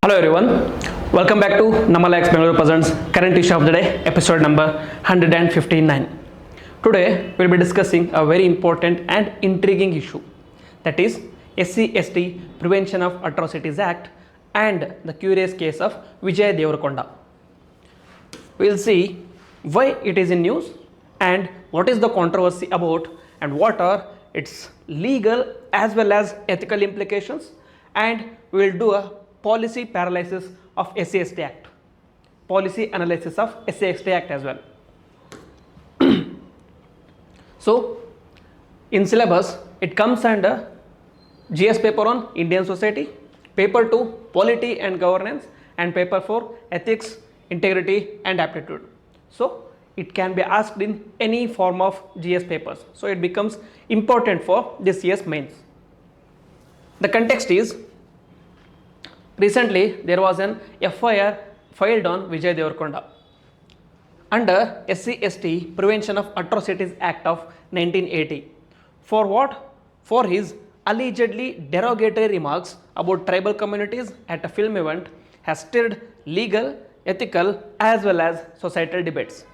Hello everyone, welcome back to LaExcellence Bengaluru presents current issue of the day, episode number 159. Today we'll be discussing a very important and intriguing issue, that is SC/ST Prevention of Atrocities Act and the curious case of Vijay Devarakonda. We'll see why it is in news and what is the controversy about and what are its legal as well as ethical implications, and we will do a policy paralysis of SC/ST Act, policy analysis of SC/ST Act as well. So, in syllabus, it comes under GS paper on Indian society, paper 2 polity and governance, and paper 4 ethics, integrity and aptitude. So, it can be asked in any form of GS papers. So, it becomes important for this year's mains. The context is, recently there was an FIR filed on Vijay Devarakonda under SC/ST Prevention of Atrocities Act of 1980. For what? For his allegedly derogatory remarks about tribal communities at a film event has stirred legal, ethical as well as societal debates.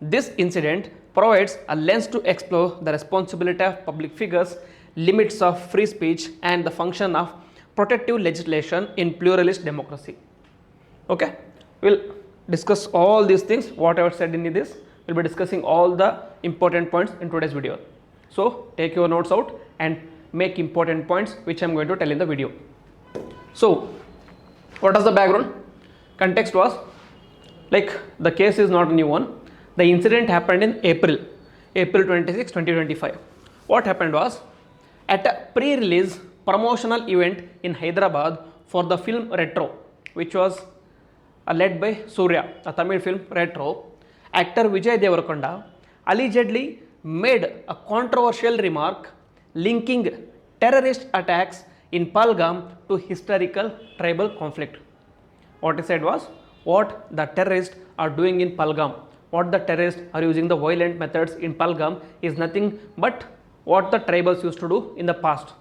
This incident provides a lens to explore the responsibility of public figures, limits of free speech and the function of protective legislation in pluralist democracy. Okay, we'll discuss all these things, whatever said in this. We'll be discussing all the important points in today's video. So take your notes out and make important points which I'm going to tell in the video. So what was the background? Context was, like, the case is not a new one. The incident happened in April 26, 2025. What happened was, at a pre-release promotional event in Hyderabad for the film Retro, which was led by Surya, a Tamil film Retro, actor Vijay Devarakonda allegedly made a controversial remark linking terrorist attacks in Pahalgam to historical tribal conflict. What he said was, what the terrorists are doing in Pahalgam, what the terrorists are using the violent methods in Pahalgam is nothing but what the tribals used to do in the past.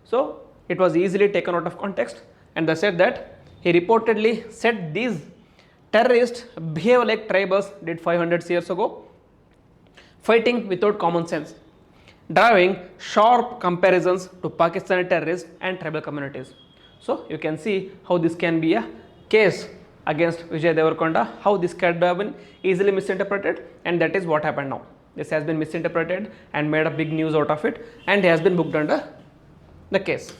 So it was easily taken out of context, and they said that he reportedly said these terrorists behave like tribals did 500 years ago, fighting without common sense, drawing sharp comparisons to Pakistani terrorists and tribal communities. So you can see how this can be a case against Vijay Devarakonda, how this can have been easily misinterpreted, and that is what happened now. This has been misinterpreted and made a big news out of it, and he has been booked under the case.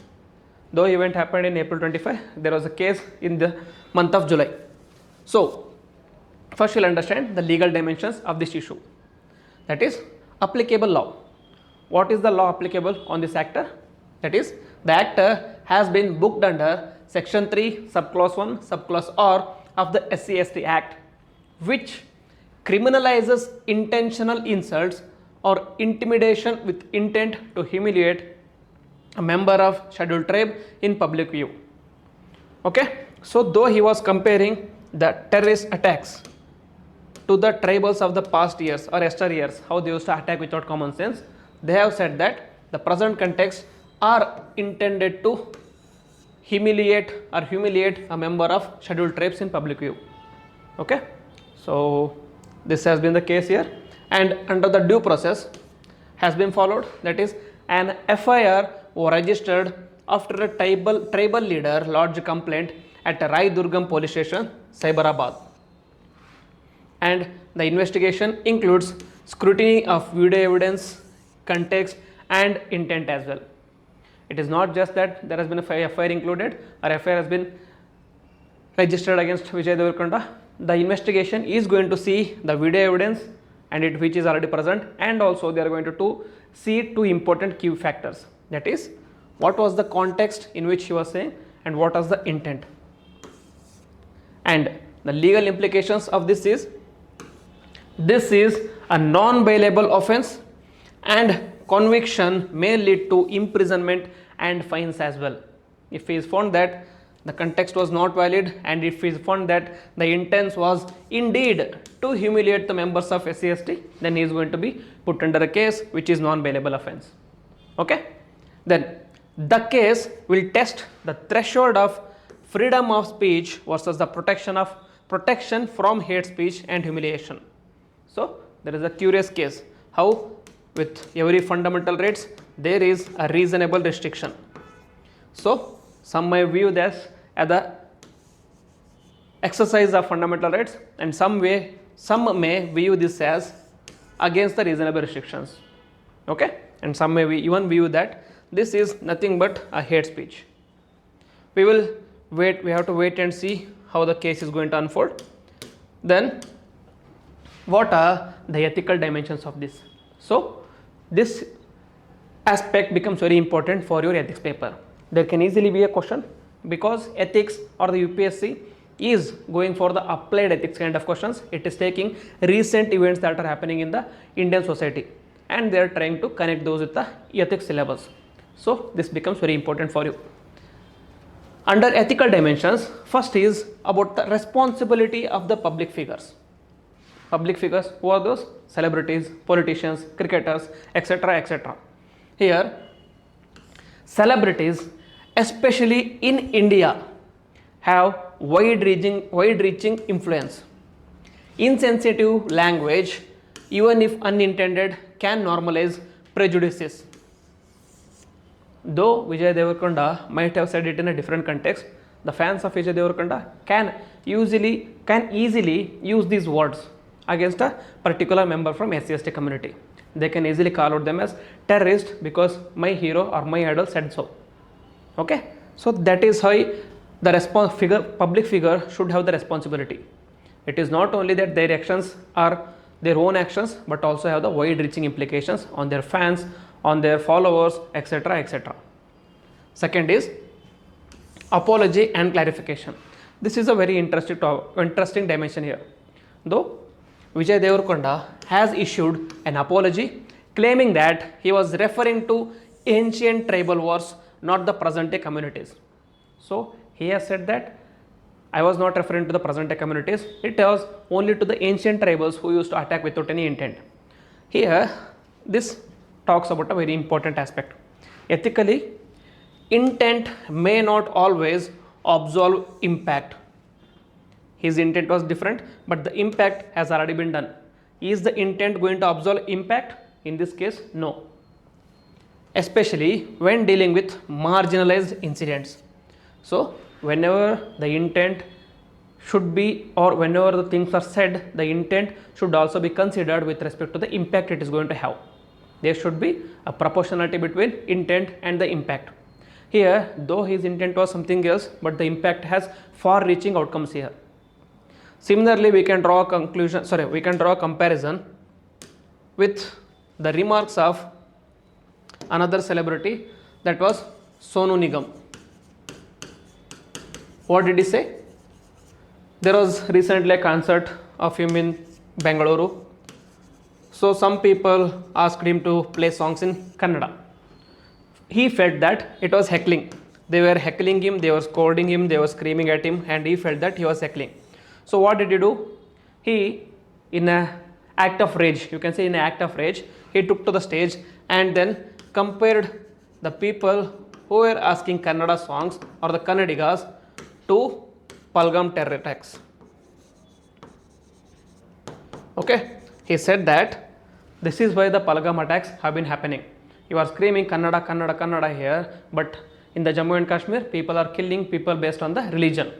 Though event happened in April 25, there was a case in the month of July. So first you'll understand the legal dimensions of this issue, that is applicable law. What is the law applicable on this actor? That is, the actor has been booked under section 3 subclause 1 subclause R of the SC/ST Act, which criminalizes intentional insults or intimidation with intent to humiliate a member of scheduled tribe in public view. Okay, so though he was comparing the terrorist attacks to the tribals of the past years or yesteryears, how they used to attack without common sense, they have said that the present context are intended to humiliate a member of scheduled tribes in public view. Okay, so this has been the case here, and under the due process has been followed, that is an FIR was registered after a tribal leader lodged a complaint at Rai Durgam police station, Cyberabad, and the investigation includes scrutiny of video evidence, context and intent as well. It is not just that there has been a FIR included or FIR has been registered against Vijay Devarakonda. The investigation is going to see the video evidence and which is already present, and also they are going to see two important key factors, that is what was the context in which he was saying and what was the intent. And the legal implications of this is a non-bailable offense, and conviction may lead to imprisonment and fines as well. If he is found that the context was not valid, and if he is found that the intent was indeed to humiliate the members of SC/ST, then he is going to be put under a case which is non-bailable offense. Okay, then the case will test the threshold of freedom of speech versus the protection from hate speech and humiliation. So there is a curious case how with every fundamental rights there is a reasonable restriction. So some may view this as the exercise of fundamental rights, and some may view this as against the reasonable restrictions. Okay, and some may even view that this is nothing but a hate speech. We have to wait and see how the case is going to unfold. Then what are the ethical dimensions of this? So this aspect becomes very important for your ethics paper. There can easily be a question because ethics or the UPSC is going for the applied ethics kind of questions. It is taking recent events that are happening in the Indian society and they are trying to connect those with the ethics syllabus. So this becomes very important for you. Under ethical dimensions, first is about the responsibility of the public figures. Public figures, who are those? Celebrities, politicians, cricketers, etc. etc. Here, celebrities, especially in India, have wide-reaching influence. Insensitive language, even if unintended, can normalize prejudices. Though Vijay Deverakonda might have said it in a different context, the fans of Vijay Deverakonda can easily use these words against a particular member from SC/ST community. They can easily call out them as terrorist because my hero or my idol said so. Okay, so that is how the public figure should have the responsibility. It is not only that their actions are their own actions, but also have the wide-reaching implications on their fans, on their followers, etc. etc. Second is apology and clarification. This is a very interesting dimension here. Though Vijay Deverakonda has issued an apology claiming that he was referring to ancient tribal wars, not the present day communities. So he has said that I was not referring to the present day communities, it was only to the ancient tribals who used to attack without any intent. Here this talks about a very important aspect. Ethically, intent may not always absolve impact. His intent was different, but the impact has already been done. Is the intent going to absolve impact? In this case, no. Especially when dealing with marginalized incidents. So whenever the intent should be, or whenever the things are said, the intent should also be considered with respect to the impact it is going to have. There should be a proportionality between intent and the impact. Here, though his intent was something else, but the impact has far-reaching outcomes here. Similarly, we can draw a comparison with the remarks of another celebrity, that was Sonu Nigam. What did he say? There was recently a concert of him in Bengaluru. So some people asked him to play songs in Kannada. He felt that it was heckling. They were heckling him, they were scolding him, they were screaming at him, and he felt that he was heckling. So what did he do? He, in an act of rage, you can say in an act of rage, he took to the stage and then compared the people who were asking Kannada songs or the Kannadigas to Palgam terror attacks. Okay, he said that this is why the Palgam attacks have been happening. You are screaming Kannada, Kannada, Kannada here, but in the Jammu and Kashmir, people are killing people based on the religion.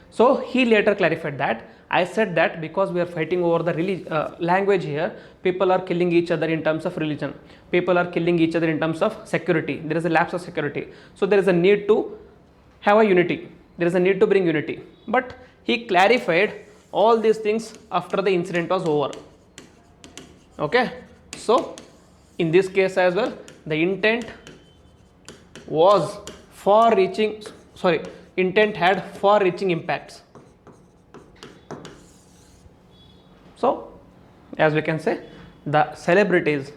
So he later clarified that I said that because we are fighting over the language here, people are killing each other in terms of religion. People are killing each other in terms of security. There is a lapse of security. So there is a need to have a unity. There is a need to bring unity. But he clarified all these things after the incident was over. Okay. So in this case as well, the intent was intent had far-reaching impacts. So, as we can say, the celebrities,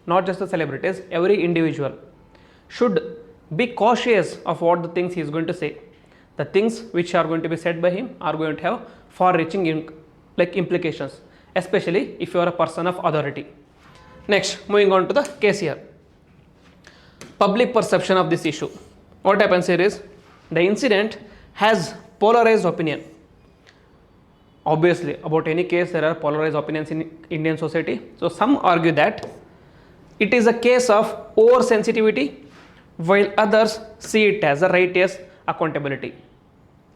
not just the celebrities, every individual should be cautious of what the things he is going to say. The things which are going to be said by him are going to have far-reaching implications, especially if you are a person of authority. Next, moving on to the case here. Public perception of this issue. What happens here is, the incident has polarized opinion. Obviously, about any case there are polarized opinions in Indian society. So some argue that it is a case of oversensitivity, while others see it as a righteous accountability.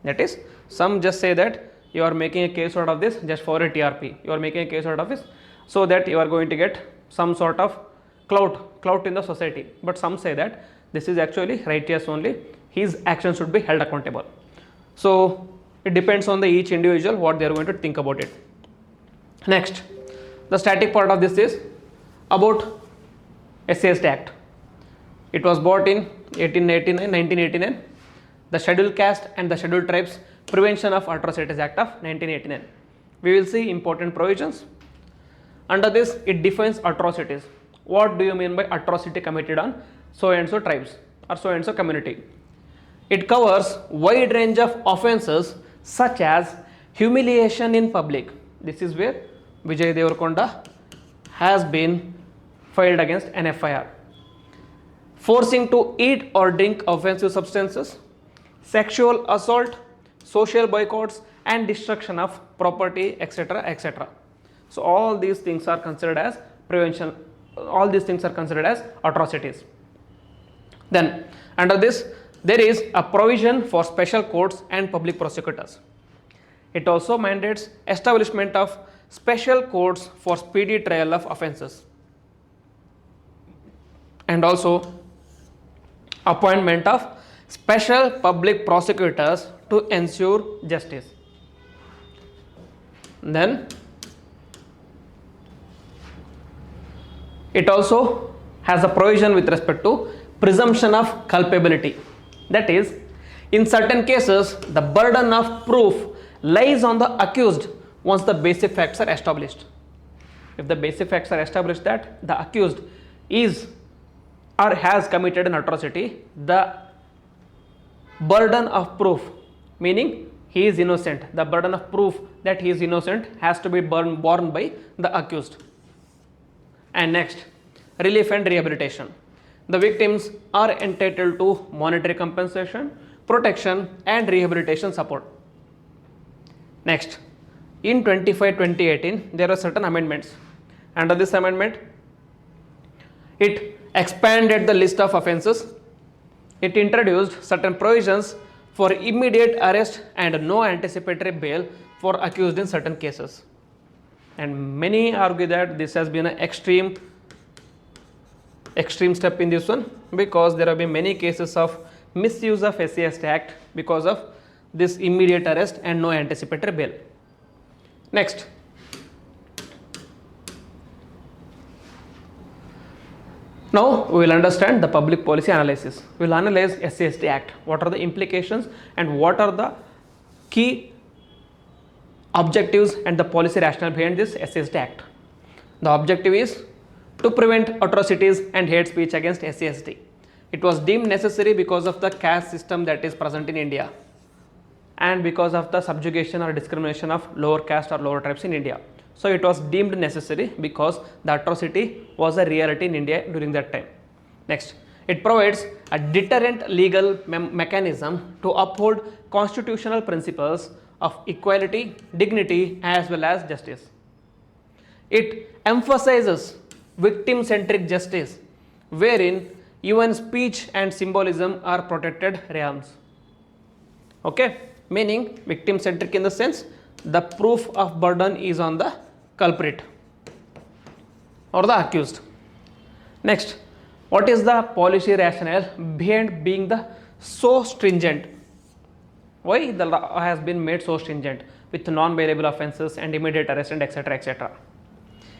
That is, some just say that you are making a case out of this just for a TRP. You are making a case out of this so that you are going to get some sort of clout in the society. But some say that this is actually righteous only. His actions should be held accountable. So it depends on the each individual what they are going to think about it. Next, the static part of this is about SCST Act. It was brought in 1989. The Scheduled Caste and the Scheduled Tribes Prevention of Atrocities Act of 1989. We will see important provisions. Under this, it defines atrocities. What do you mean by atrocity committed on so and so tribes or so and so community? It covers wide range of offences such as humiliation in public. This is where Vijay Devarkonda has been filed against an FIR. Forcing to eat or drink offensive substances, sexual assault, social boycotts and destruction of property, etc., etc. So all these things are considered as prevention. All these things are considered as atrocities. Then under this, there is a provision for special courts and public prosecutors. It also mandates establishment of special courts for speedy trial of offences, and also appointment of special public prosecutors to ensure justice. Then it also has a provision with respect to presumption of culpability. That is, in certain cases, the burden of proof lies on the accused once the basic facts are established. If the basic facts are established that the accused is or has committed an atrocity, the burden of proof, meaning he is innocent, the burden of proof that he is innocent has to be borne by the accused. And next, relief and rehabilitation. The victims are entitled to monetary compensation, protection and rehabilitation support. Next, in 2018, there were certain amendments. Under this amendment, it expanded the list of offences. It introduced certain provisions for immediate arrest and no anticipatory bail for accused in certain cases. And many argue that this has been an extreme step in this one, because there have been many cases of misuse of SCST Act because of this immediate arrest and no anticipatory bail. Next, now we will understand the public policy analysis. We will analyze SCST Act. What are the implications and what are the key objectives and the policy rationale behind this SCST Act. The objective is to prevent atrocities and hate speech against SCST. It was deemed necessary because of the caste system that is present in India and because of the subjugation or discrimination of lower caste or lower tribes in India. So it was deemed necessary because the atrocity was a reality in India during that time. Next, it provides a deterrent legal mechanism to uphold constitutional principles of equality, dignity as well as justice. It emphasizes victim-centric justice, wherein even speech and symbolism are protected realms. Okay, meaning victim-centric in the sense the proof of burden is on the culprit or the accused. Next, what is the policy rationale behind being the so stringent? Why the law has been made so stringent with non-bailable offences and immediate arrest and etc. etc.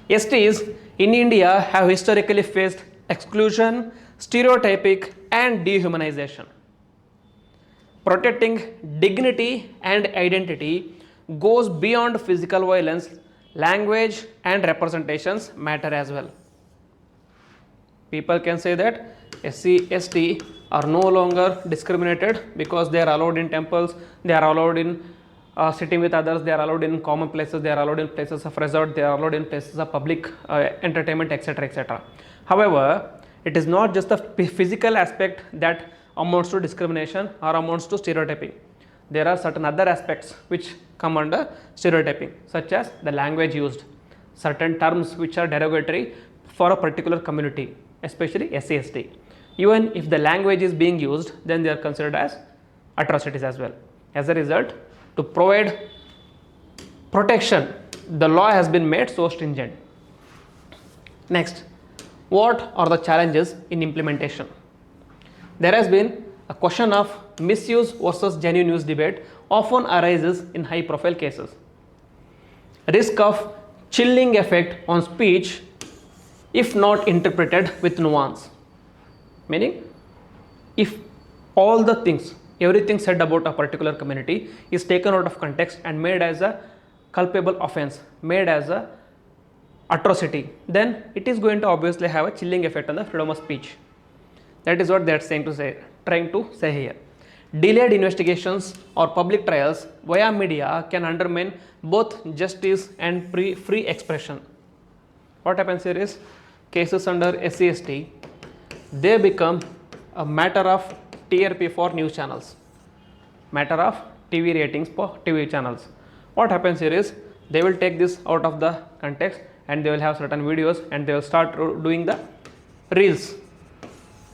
STs in India have historically faced exclusion, stereotyping and dehumanization. Protecting dignity and identity goes beyond physical violence. Language and representations matter as well. People can say that SC, ST are no longer discriminated because they are allowed in temples, they are allowed in sitting with others, they are allowed in common places, they are allowed in places of resort, they are allowed in places of public entertainment, etc. etc. However, it is not just the physical aspect that amounts to discrimination or amounts to stereotyping. there are certain other aspects which come under stereotyping, such as the language used, certain terms which are derogatory for a particular community, especially SC/ST. Even if the language is being used, then they are considered as atrocities as well. As a result, to provide protection, the law has been made so stringent. Next, what are the challenges in implementation? There has been a question of misuse versus genuine use debate often arises in high profile cases. Risk of chilling effect on speech if not interpreted with nuance. Meaning, if all the things, everything said about a particular community is taken out of context and made as a culpable offense, made as a atrocity, then it is going to obviously have a chilling effect on the freedom of speech. That is what they are trying to say here. Delayed investigations or public trials via media can undermine both justice and free expression. What happens here is, cases under SC/ST, they become a matter of TRP for news channels, matter of TV ratings for TV channels. What happens here is, they will take this out of the context and they will have certain videos and they will start doing the reels,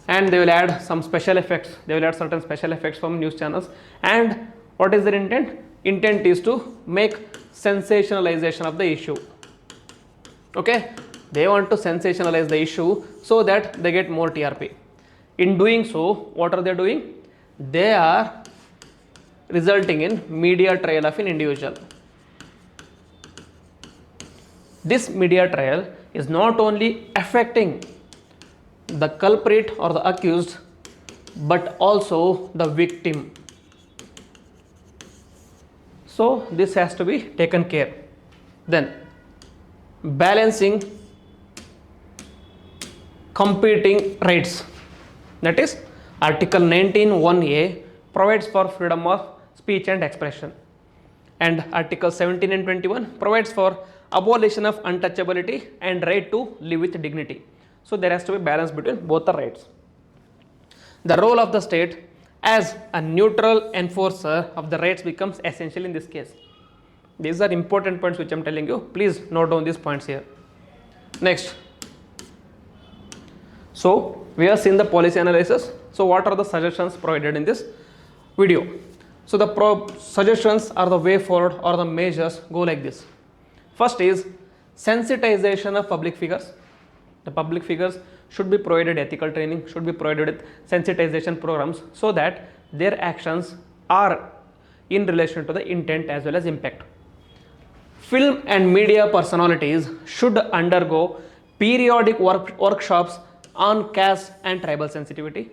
and they will add some special effects, they will add certain special effects from news channels. And what is their intent? Intent is to make sensationalization of the issue. Okay, they want to sensationalize the issue so that they get more TRP. In doing so, what are they doing? They are resulting in media trial of an individual. This media trial is not only affecting the culprit or the accused, but also the victim. So this has to be taken care. Then, balancing competing rights, that is Article 19(1)(a) provides for freedom of speech and expression, and Article 17 and 21 provides for abolition of untouchability and right to live with dignity. So there has to be balance between both the rights. The role of the state as a neutral enforcer of the rights becomes essential in this case. These are important points which I am telling you. Please note down these points here. Next. So we have seen the policy analysis. So what are the suggestions provided in this video? So the suggestions are the way forward, or the measures go like this. First is sensitization of public figures. The public figures should be provided ethical training, should be provided with sensitization programs, so that their actions are in relation to the intent as well as impact. Film and media personalities should undergo periodic workshops on caste and tribal sensitivity.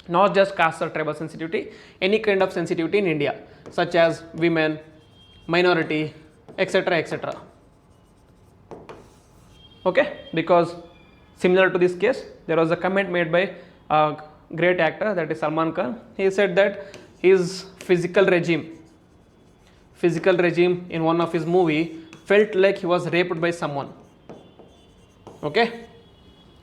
Not just caste or tribal sensitivity, any kind of sensitivity in India, such as women, minority, etc., etc. Okay, because similar to this case, there was a comment made by a great actor, that is Salman Khan. He said that his physical regime in one of his movie felt like he was raped by someone. Okay,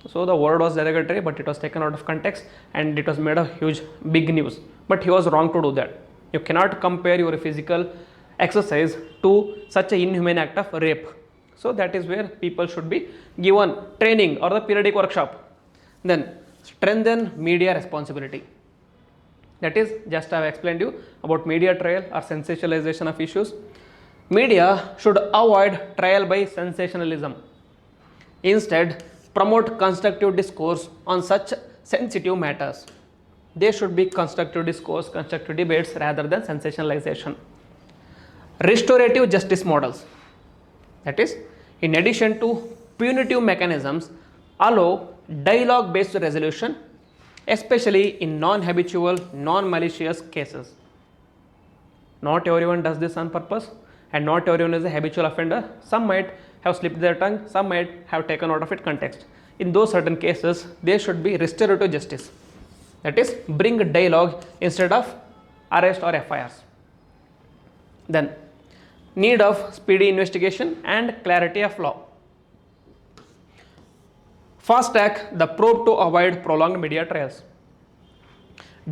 so the word was derogatory, but it was taken out of context and it was made a huge big news. But he was wrong to do that. You cannot compare your physical exercise to such an inhumane act of rape. So that is where people should be given training or the periodic workshop. Then strengthen media responsibility. That is, just I have explained you about media trial or sensationalization of issues. Media should avoid trial by sensationalism. Instead, promote constructive discourse on such sensitive matters. They should be constructive discourse, constructive debates rather than sensationalization. Restorative justice models. That is, in addition to punitive mechanisms, allow dialogue-based resolution, especially in non-habitual, non-malicious cases. Not everyone does this on purpose, and not everyone is a habitual offender. Some might have slipped their tongue, some might have taken out of it context. In those certain cases, there should be restorative justice. That is, bring dialogue instead of arrest or FIRs. Then, need of speedy investigation and clarity of law. Fast track the probe to avoid prolonged media trials.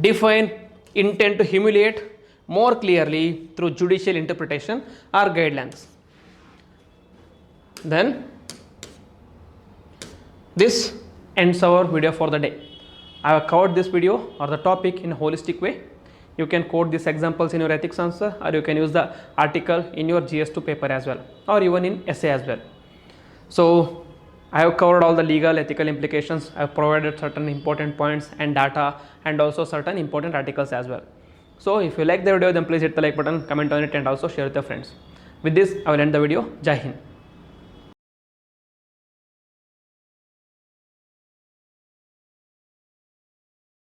Define intent to humiliate, more clearly through judicial interpretation or guidelines. Then this ends our video for the day. I have covered this video or the topic in a holistic way. You can quote these examples in your ethics answer, or you can use the article in your GS2 paper as well, or even in essay as well. So I have covered all the legal ethical implications. I have provided certain important points and data, and also certain important articles as well. So if you like the video, then please hit the like button, comment on it, and also share with your friends. With this, I will end the video. Jai Hind.